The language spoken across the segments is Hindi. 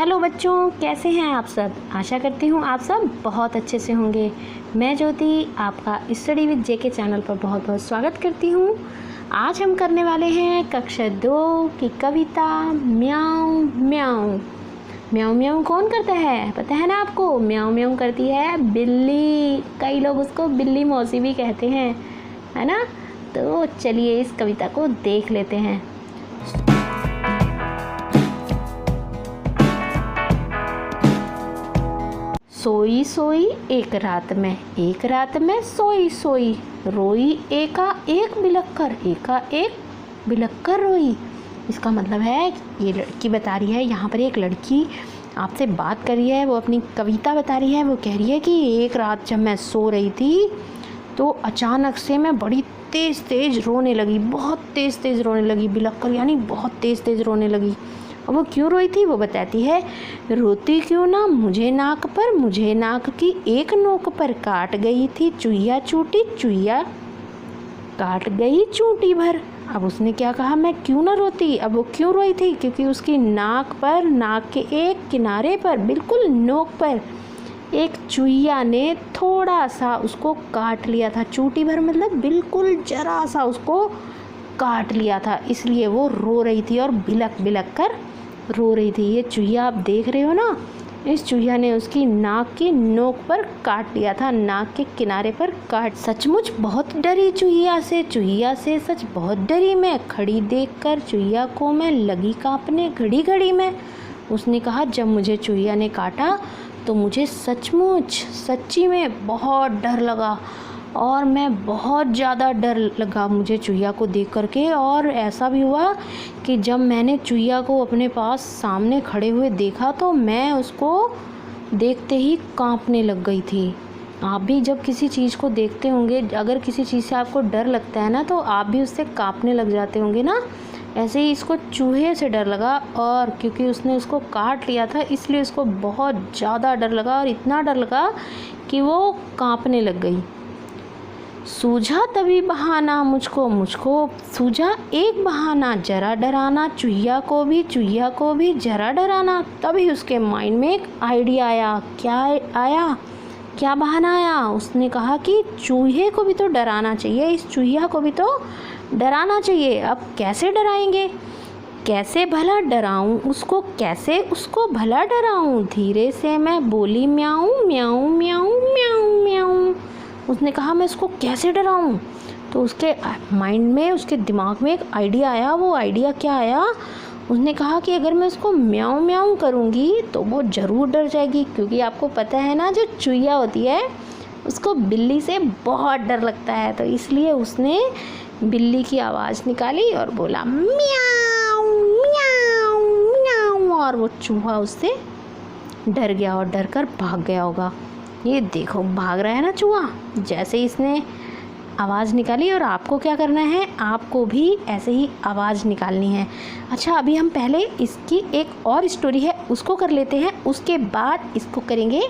हेलो बच्चों, कैसे हैं आप सब। आशा करती हूँ आप सब बहुत अच्छे से होंगे। मैं ज्योति आपका स्टडी विद जेके चैनल पर बहुत बहुत स्वागत करती हूँ। आज हम करने वाले हैं कक्षा 2 की कविता म्याऊं म्याऊं। म्याऊं म्याऊं कौन करता है पता है ना आपको। म्याऊं म्याऊं करती है बिल्ली। कई लोग उसको बिल्ली मौसी भी कहते हैं, है ना। तो चलिए इस कविता को देख लेते हैं। सोई सोई एक रात में सोई सोई, रोई एका एक बिलख कर रोई। इसका मतलब है ये लड़की बता रही है, यहाँ पर एक लड़की आपसे बात कर रही है, वो अपनी कविता बता रही है। वो कह रही है कि एक रात जब मैं सो रही थी तो अचानक से मैं बड़ी तेज़ रोने लगी, बहुत तेज़ रोने लगी। बिलख कर यानी बहुत तेज़ रोने लगी। अब वो क्यों रोई थी वो बताती है। रोती क्यों ना मुझे नाक की एक नोक पर काट गई थी चुईया काट गई चूंटी भर। अब उसने क्या कहा, मैं क्यों ना रोती। अब वो क्यों रोई थी, क्योंकि उसकी नाक के एक किनारे पर बिल्कुल नोक पर एक चुईया ने थोड़ा सा उसको काट लिया था। चूंटी भर मतलब बिल्कुल जरा सा उसको काट लिया था, इसलिए वो रो रही थी और बिलख कर रो रही थी। ये चुईया आप देख रहे हो ना, इस चुईया ने उसकी नाक की नोक पर काट लिया था, नाक के किनारे पर काट। सचमुच बहुत डरी चुईया से सच बहुत डरी मैं। खड़ी देखकर चुईया को मैं लगी कांपने घड़ी में। उसने कहा जब मुझे चुईया ने काटा तो मुझे सच्ची में बहुत डर लगा, और मैं बहुत ज़्यादा डर लगा मुझे चुईया को देख करके। और ऐसा भी हुआ कि जब मैंने चुईया को अपने पास सामने खड़े हुए देखा तो मैं उसको देखते ही कांपने लग गई थी। आप भी जब किसी चीज़ को देखते होंगे, अगर किसी चीज़ से आपको डर लगता है ना, तो आप भी उससे कांपने लग जाते होंगे ना। ऐसे ही इसको चूहे से डर लगा, और क्योंकि उसने उसको काट लिया था इसलिए उसको बहुत ज़्यादा डर लगा, और इतना डर लगा कि वो कांपने लग गई। सूझा तभी बहाना मुझको सूझा एक बहाना जरा डराना, चुईया को भी जरा डराना। तभी उसके माइंड में एक आइडिया आया। क्या बहाना आया। उसने कहा कि चूहे को भी तो डराना चाहिए, इस चुईया को भी तो डराना चाहिए। अब कैसे डराएंगे, कैसे भला डराऊं उसको, कैसे उसको भला डराऊं। धीरे से मैं बोली म्याऊं म्याऊं म्याऊं म्याऊं म्याऊं। उसने कहा मैं इसको कैसे डराऊं। तो उसके माइंड में, उसके दिमाग में एक आइडिया आया। वो आइडिया क्या आया, उसने कहा कि अगर मैं उसको म्याऊं म्याऊं करूंगी तो वो ज़रूर डर जाएगी, क्योंकि आपको पता है ना जो चुईया होती है उसको बिल्ली से बहुत डर लगता है। तो इसलिए उसने बिल्ली की आवाज़ निकाली और बोला म्याऊं म्याऊं म्याऊं, और वो चूहा उससे डर गया और डर कर भाग गया होगा। ये देखो भाग रहा है ना चूहा, जैसे ही इसने आवाज़ निकाली। और आपको क्या करना है, आपको भी ऐसे ही आवाज़ निकालनी है। अच्छा, अभी हम पहले इसकी एक और स्टोरी है उसको कर लेते हैं, उसके बाद इसको करेंगे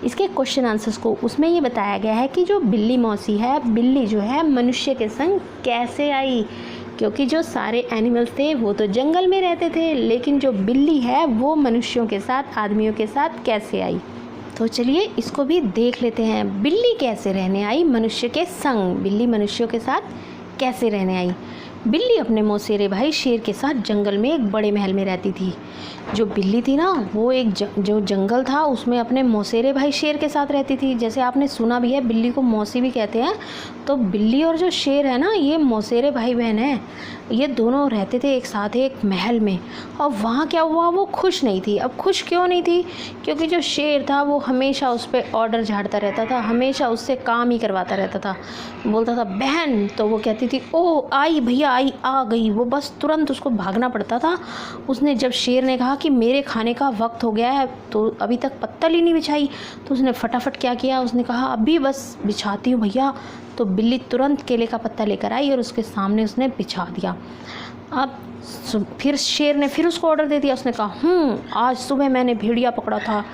इसके क्वेश्चन आंसर्स को। उसमें ये बताया गया है कि जो बिल्ली मौसी है, बिल्ली जो है मनुष्य के संग कैसे आई। क्योंकि जो एनिमल्स थे वो तो जंगल में रहते थे, लेकिन जो बिल्ली है वो मनुष्यों के साथ, आदमियों के साथ कैसे आई। तो चलिए इसको भी देख लेते हैं। बिल्ली कैसे रहने आई मनुष्य के संग। बिल्ली मनुष्यों के साथ कैसे रहने आई। बिल्ली अपने मौसेरे भाई शेर के साथ जंगल में एक बड़े महल में रहती थी। जो बिल्ली थी ना, वो एक जो जंगल था उसमें अपने मौसेरे भाई शेर के साथ रहती थी। जैसे आपने सुना भी है, बिल्ली को मौसी भी कहते हैं। तो बिल्ली और जो शेर है ना, ये मौसेरे भाई बहन हैं। ये दोनों रहते थे एक साथ एक महल में। और वहाँ क्या हुआ, वो खुश नहीं थी। अब खुश क्यों नहीं थी, क्योंकि जो शेर था वो हमेशा उस पर ऑर्डर झाड़ता रहता था, हमेशा उससे काम ही करवाता रहता था। बोलता था बहन, तो वो कहती थी ओ आई भैया आई, आ गई। वो बस तुरंत उसको भागना पड़ता था। उसने जब शेर ने कहा कि मेरे खाने का वक्त हो गया है, तो अभी तक पत्तल ही नहीं बिछाई, तो उसने फटाफट क्या किया, उसने कहा अभी बस बिछाती हूँ भैया। तो बिल्ली तुरंत केले का पत्ता लेकर आई और उसके सामने उसने बिछा दिया। अब फिर शेर ने फिर उसको ऑर्डर दे दिया। उसने कहा आज सुबह मैंने भेड़िया पकड़ा था,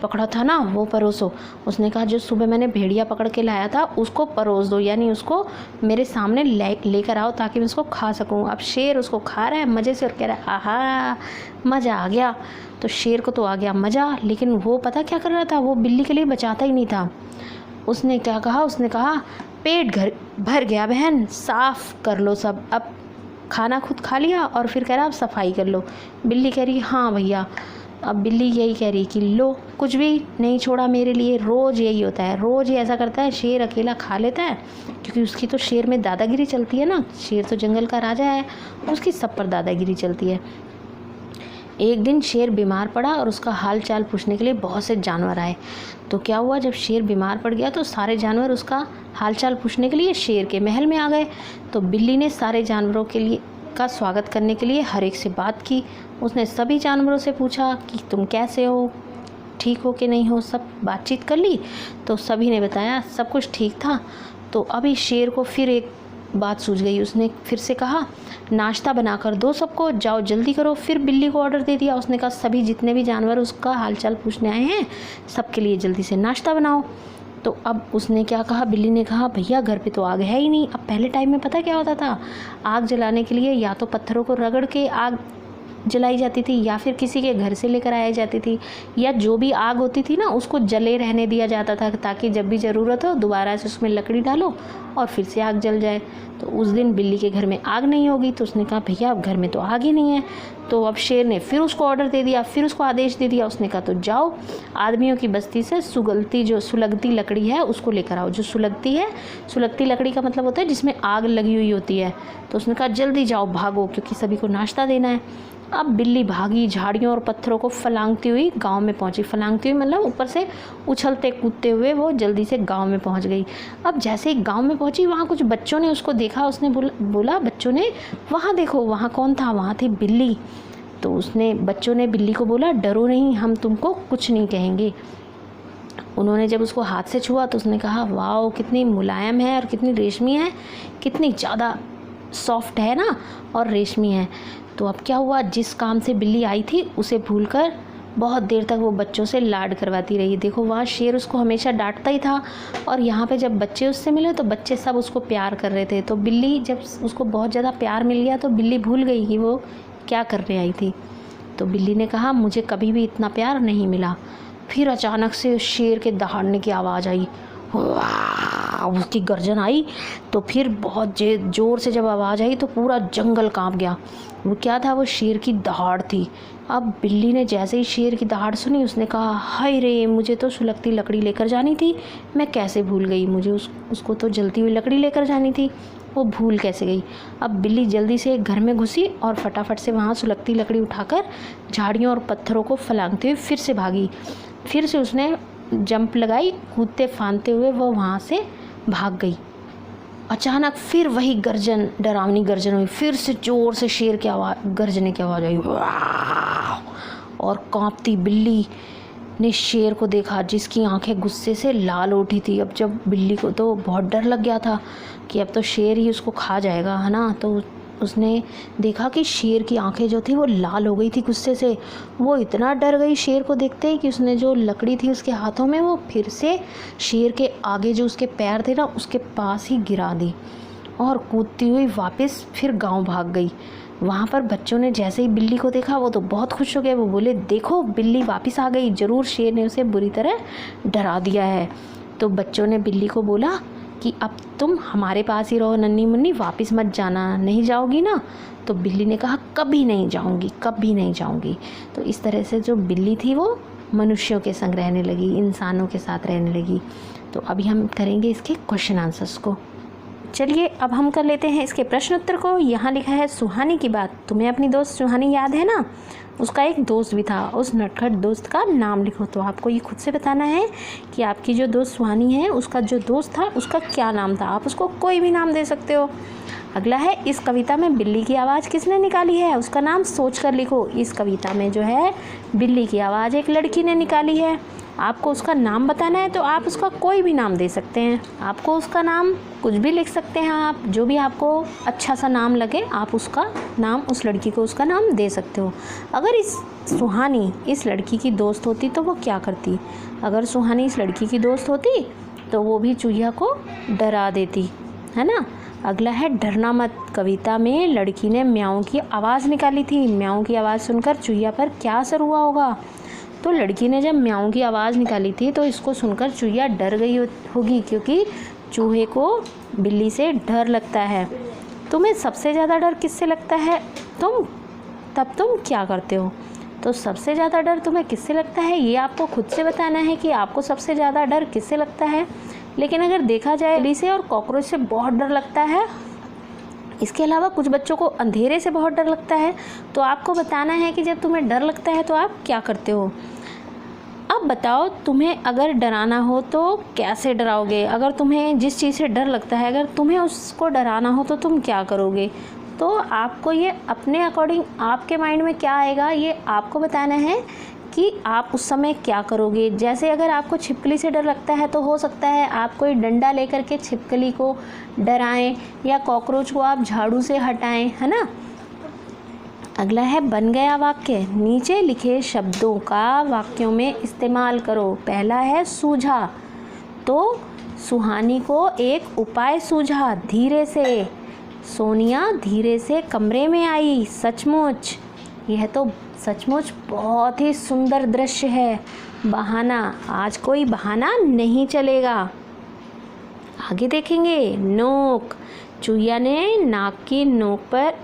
पकड़ा था ना वो परोसो। उसने कहा जो सुबह मैंने भेड़िया पकड़ के लाया था उसको परोस दो, यानी उसको मेरे सामने लेकर आओ ताकि मैं उसको खा सकूं। अब शेर उसको खा रहा है मज़े से और कह रहा है आहा मज़ा आ गया। तो शेर को तो आ गया मज़ा, लेकिन वो पता क्या कर रहा था, वो बिल्ली के लिए बचाता ही नहीं था। उसने क्या कहा, उसने कहा पेट भर गया बहन, साफ़ कर लो सब। अब खाना खुद खा लिया और फिर कह रहा अब सफाई कर लो। बिल्ली कह रही हाँ भैया। अब बिल्ली यही कह रही कि लो कुछ भी नहीं छोड़ा मेरे लिए। रोज़ यही होता है, रोज़ ही ऐसा करता है। शेर अकेला खा लेता है क्योंकि उसकी तो शेर में दादागिरी चलती है ना, शेर तो जंगल का राजा है, उसकी सब पर दादागिरी चलती है। एक दिन शेर बीमार पड़ा और उसका हाल चाल पूछने के लिए बहुत से जानवर आए। तो क्या हुआ, जब शेर बीमार पड़ गया तो सारे जानवर उसका हाल चाल पूछने के लिए शेर के महल में आ गए। तो बिल्ली ने सारे जानवरों के लिए का स्वागत करने के लिए हर एक से बात की। उसने सभी जानवरों से पूछा कि तुम कैसे हो, ठीक हो कि नहीं हो, सब बातचीत कर ली। तो सभी ने बताया सब कुछ ठीक था। तो अभी शेर को फिर एक बात सूझ गई। उसने फिर से कहा नाश्ता बना कर दो सबको, जाओ जल्दी करो। फिर बिल्ली को ऑर्डर दे दिया। उसने कहा सभी जितने भी जानवर उसका हालचाल पूछने आए हैं सबके लिए जल्दी से नाश्ता बनाओ। तो अब उसने क्या कहा, बिल्ली ने कहा भैया घर पे तो आग है ही नहीं। अब पहले टाइम में पता क्या होता था, आग जलाने के लिए या तो पत्थरों को रगड़ के आग जलाई जाती थी या फिर किसी के घर से लेकर आई जाती थी, या जो भी आग होती थी ना उसको जले रहने दिया जाता था ताकि जब भी ज़रूरत हो दोबारा से उसमें लकड़ी डालो और फिर से आग जल जाए। तो उस दिन बिल्ली के घर में आग नहीं होगी। तो उसने कहा भैया अब घर में तो आग ही नहीं है। तो अब शेर ने फिर उसको ऑर्डर दे दिया, फिर उसको आदेश दे दिया। उसने कहा तो जाओ आदमियों की बस्ती से सुलगती लकड़ी है उसको लेकर आओ। जो सुलगती लकड़ी का मतलब होता है जिसमें आग लगी हुई होती है। तो उसने कहा जल्दी जाओ भागो क्योंकि सभी को नाश्ता देना है। अब बिल्ली भागी, झाड़ियों और पत्थरों को फलांगती हुई गांव में पहुंची। फलांगती हुई मतलब ऊपर से उछलते कूदते हुए वो जल्दी से गांव में पहुंच गई। अब जैसे ही गांव में पहुंची वहाँ कुछ बच्चों ने उसको देखा। उसने बोला बच्चों ने वहाँ देखो, वहाँ कौन था, वहाँ थी बिल्ली। तो बच्चों ने बिल्ली को बोला डरो नहीं, हम तुमको कुछ नहीं कहेंगे। उन्होंने जब उसको हाथ से छुआ तो उसने कहा वाह कितनी मुलायम है और कितनी रेशमी है, कितनी ज़्यादा सॉफ्ट है ना और रेशमी है। तो अब क्या हुआ, जिस काम से बिल्ली आई थी उसे भूलकर बहुत देर तक वो बच्चों से लाड करवाती रही। देखो वहाँ शेर उसको हमेशा डांटता ही था और यहाँ पे जब बच्चे उससे मिले तो बच्चे सब उसको प्यार कर रहे थे। तो बिल्ली जब उसको बहुत ज़्यादा प्यार मिल गया तो बिल्ली भूल गई कि वो क्या करने आई थी। तो बिल्ली ने कहा मुझे कभी भी इतना प्यार नहीं मिला। फिर अचानक से शेर के दहाड़ने की आवाज़ आई, उसकी गर्जन आई। तो फिर बहुत ज़ोर से जब आवाज़ आई तो पूरा जंगल कांप गया। वो क्या था, वो शेर की दहाड़ थी। अब बिल्ली ने जैसे ही शेर की दहाड़ सुनी उसने कहा हाय रे, मुझे तो सुलगती लकड़ी लेकर जानी थी, मैं कैसे भूल गई, मुझे उसको तो जलती हुई लकड़ी लेकर जानी थी, वो भूल कैसे गई। अब बिल्ली जल्दी से एक घर में घुसी और फटाफट से वहाँ सुलगती लकड़ी उठाकर झाड़ियों और पत्थरों को फलांगते हुए फिर से भागी। फिर से उसने जंप लगाई, कूदते फांदते हुए वो वहाँ से भाग गई। अचानक फिर वही गर्जन, डरावनी गर्जन हुई। फिर से ज़ोर से शेर की आवाज़, गर्जने की आवाज़ आई और कांपती बिल्ली ने शेर को देखा जिसकी आंखें गुस्से से लाल उठी थी। अब जब बिल्ली को तो बहुत डर लग गया था कि अब तो शेर ही उसको खा जाएगा, है ना। तो उसने देखा कि शेर की आंखें जो थी वो लाल हो गई थी गुस्से से। वो इतना डर गई शेर को देखते ही कि उसने जो लकड़ी थी उसके हाथों में वो फिर से शेर के आगे जो उसके पैर थे ना उसके पास ही गिरा दी और कूदती हुई वापस फिर गांव भाग गई। वहाँ पर बच्चों ने जैसे ही बिल्ली को देखा वो तो बहुत खुश हो गए। वो बोले देखो बिल्ली वापस आ गई, ज़रूर शेर ने उसे बुरी तरह डरा दिया है। तो बच्चों ने बिल्ली को बोला कि अब तुम हमारे पास ही रहो नन्ही मुन्नी, वापस मत जाना, नहीं जाओगी ना। तो बिल्ली ने कहा कभी नहीं जाऊंगी, कभी नहीं जाऊंगी। तो इस तरह से जो बिल्ली थी वो मनुष्यों के संग रहने लगी, इंसानों के साथ रहने लगी। तो अभी हम करेंगे इसके क्वेश्चन आंसर्स को। चलिए अब हम कर लेते हैं इसके प्रश्न उत्तर को। यहाँ लिखा है सुहानी की बात। तुम्हें अपनी दोस्त सुहानी याद है ना, उसका एक दोस्त भी था, उस नटखट दोस्त का नाम लिखो। तो आपको ये खुद से बताना है कि आपकी जो दोस्त सुहानी है उसका जो दोस्त था उसका क्या नाम था। आप उसको कोई भी नाम दे सकते हो। अगला है इस कविता में बिल्ली की आवाज़ किसने निकाली है, उसका नाम सोच कर लिखो। इस कविता में जो है बिल्ली की आवाज़ एक लड़की ने निकाली है। आपको उसका नाम बताना है तो आप उसका कोई भी नाम दे सकते हैं। आपको उसका नाम कुछ भी लिख सकते हैं, आप जो भी आपको अच्छा सा नाम लगे आप उसका नाम, उस लड़की को उसका नाम दे सकते हो। अगर सुहानी इस लड़की की दोस्त होती तो वो क्या करती? अगर सुहानी इस लड़की की दोस्त होती तो वो भी चूहिया को डरा देती, है ना। अगला है डरना मत। कविता में लड़की ने म्याऊं की आवाज़ निकाली थी। म्याऊं की आवाज़ सुनकर चूहिया पर क्या असर हुआ होगा? तो लड़की ने जब म्याऊं की आवाज़ निकाली थी तो इसको सुनकर चूहिया डर गई होगी, क्योंकि चूहे को बिल्ली से डर लगता है। तुम्हें सबसे ज़्यादा डर किससे लगता है? तुम क्या करते हो? तो सबसे ज़्यादा डर तुम्हें किससे लगता है ये आपको खुद से बताना है कि आपको सबसे ज़्यादा डर किससे लगता है। लेकिन अगर देखा जाए, बिल्ली से और कॉकरोच से बहुत डर लगता है। इसके अलावा कुछ बच्चों को अंधेरे से बहुत डर लगता है। तो आपको बताना है कि जब तुम्हें डर लगता है तो आप क्या करते हो। अब बताओ, तुम्हें अगर डराना हो तो कैसे डराओगे? अगर तुम्हें जिस चीज़ से डर लगता है, अगर तुम्हें उसको डराना हो तो तुम क्या करोगे? तो आपको ये अपने अकॉर्डिंग, आपके माइंड में क्या आएगा ये आपको बताना है कि आप उस समय क्या करोगे। जैसे अगर आपको छिपकली से डर लगता है तो हो सकता है आप कोई डंडा लेकर के छिपकली को डराएं, या कॉकरोच को आप झाड़ू से हटाएं, है ना। अगला है बन गया वाक्य। नीचे लिखे शब्दों का वाक्यों में इस्तेमाल करो। पहला है सूझा। तो सुहानी को एक उपाय सूझा। धीरे से सोनिया धीरे से कमरे में आई। सचमुच, यह तो सचमुच बहुत ही सुंदर दृश्य है। बहाना, आज कोई बहाना नहीं चलेगा। आगे देखेंगे। नोक, चूहिया ने नाक की नोक पर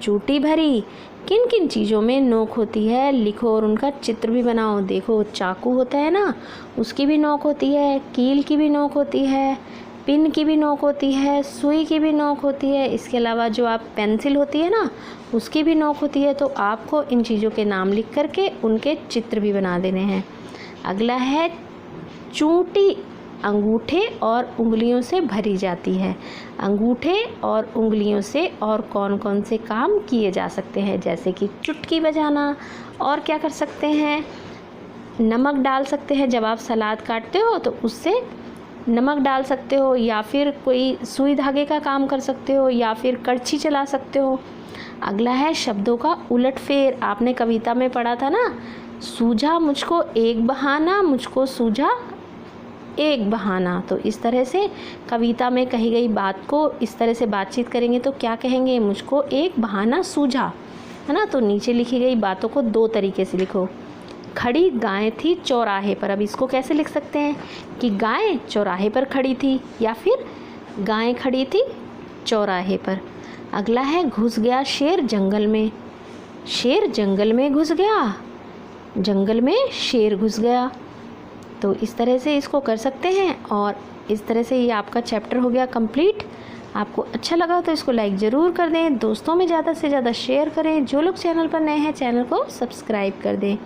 चूटी भरी। किन किन चीज़ों में नोक होती है लिखो और उनका चित्र भी बनाओ। देखो, चाकू होता है ना, उसकी भी नोक होती है, कील की भी नोक होती है, पिन की भी नोक होती है, सुई की भी नोक होती है। इसके अलावा जो आप पेंसिल होती है ना, उसकी भी नोक होती है। तो आपको इन चीज़ों के नाम लिख करके उनके चित्र भी बना देने हैं। अगला है चूंटी। अंगूठे और उंगलियों से भरी जाती है। अंगूठे और उंगलियों से और कौन कौन से काम किए जा सकते हैं, जैसे कि चुटकी बजाना। और क्या कर सकते हैं? नमक डाल सकते हैं। जब आप सलाद काटते हो तो उससे नमक डाल सकते हो, या फिर कोई सुई धागे का काम कर सकते हो, या फिर कड़छी चला सकते हो। अगला है शब्दों का उलटफेर। आपने कविता में पढ़ा था ना, सूझा मुझको एक बहाना, मुझको सूझा एक बहाना। तो इस तरह से कविता में कही गई बात को इस तरह से बातचीत करेंगे तो क्या कहेंगे? मुझको एक बहाना सूझा, है ना। तो नीचे लिखी गई बातों को दो तरीके से लिखो। खड़ी गाय थी चौराहे पर। अब इसको कैसे लिख सकते हैं कि गाय चौराहे पर खड़ी थी, या फिर गाय खड़ी थी चौराहे पर। अगला है घुस गया शेर जंगल में। शेर जंगल में घुस गया, जंगल में शेर घुस गया। तो इस तरह से इसको कर सकते हैं। और इस तरह से ये आपका चैप्टर हो गया कंप्लीट। आपको अच्छा लगा तो इसको लाइक ज़रूर कर दें, दोस्तों में ज़्यादा से ज़्यादा शेयर करें। जो लोग चैनल पर नए हैं चैनल को सब्सक्राइब कर दें।